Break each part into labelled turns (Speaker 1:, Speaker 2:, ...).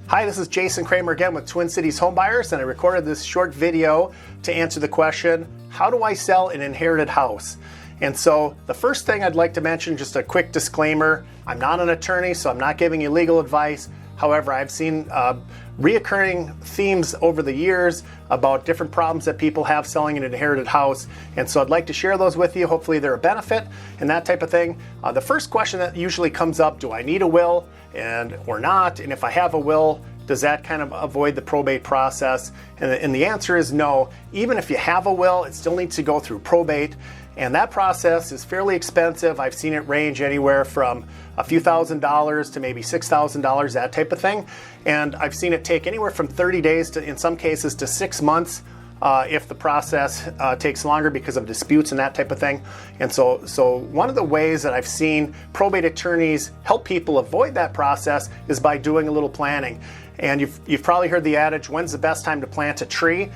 Speaker 1: Hi, this is Jason Kramer again with Twin Cities Homebuyers, and I recorded this short video to answer the question, how do I sell an inherited house? And so the first thing I'd like to mention, just a quick disclaimer, I'm not an attorney, so I'm not giving you legal advice. However, I've seen reoccurring themes over the years about different problems that people have selling an inherited house. And so I'd like to share those with you. Hopefully they're a benefit and that type of thing. The first question that usually comes up, do I need a will or not? And if I have a will, does that kind of avoid the probate process? And the answer is no. Even if you have a will, it still needs to go through probate. And that process is fairly expensive. I've seen it range anywhere from a few $1,000s to maybe $6,000, that type of thing. And I've seen it take anywhere from 30 days to, in some cases, to 6 months if the process takes longer because of disputes and that type of thing. And so one of the ways that I've seen probate attorneys help people avoid that process is by doing a little planning. And you've probably heard the adage, when's the best time to plant a tree?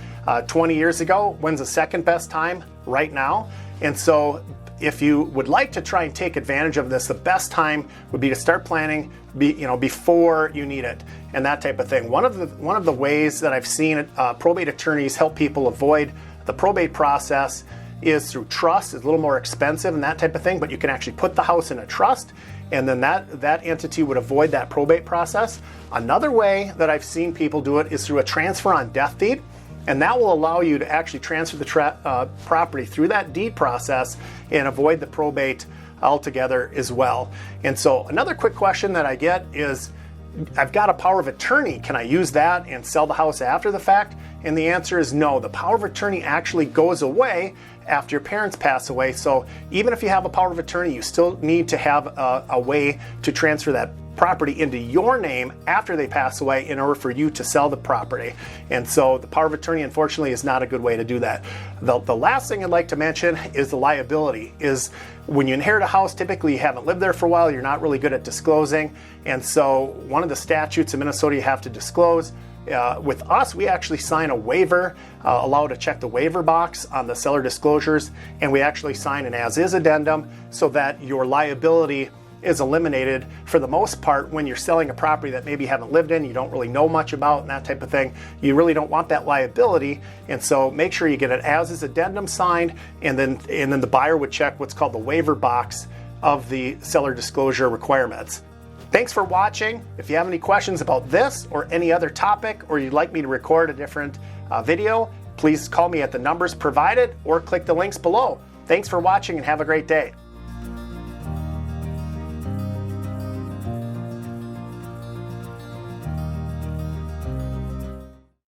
Speaker 1: 20 years ago. When's the second best time? Right now. And so if you would like to try and take advantage of this, the best time would be to start planning before you need it and that type of thing. One of the ways that I've seen probate attorneys help people avoid the probate process is through trust. It's a little more expensive and that type of thing, but you can actually put the house in a trust, and then that entity would avoid that probate process. Another way that I've seen people do it is through a transfer on death deed. And that will allow you to actually transfer the property through that deed process and avoid the probate altogether as well. And so another quick question that I get is, I've got a power of attorney. Can I use that and sell the house after the fact? And the answer is no. The power of attorney actually goes away after your parents pass away. So even if you have a power of attorney, you still need to have a way to transfer that property into your name after they pass away in order for you to sell the property. And so the power of attorney, unfortunately, is not a good way to do that. The last thing I'd like to mention is the liability. Is when you inherit a house, typically you haven't lived there for a while, you're not really good at disclosing. And so one of the statutes in Minnesota you have to disclose. With us, we actually sign a waiver, allow to check the waiver box on the seller disclosures, and we actually sign an as-is addendum so that your liability is eliminated for the most part when you're selling a property that maybe you haven't lived in, you don't really know much about and that type of thing. You really don't want that liability, and so make sure you get an as-is addendum signed, and then the buyer would check what's called the waiver box of the seller disclosure requirements. Thanks for watching. If you have any questions about this or any other topic, or you'd like me to record a different video, please call me at the numbers provided or click the links below. Thanks for watching and have a great day.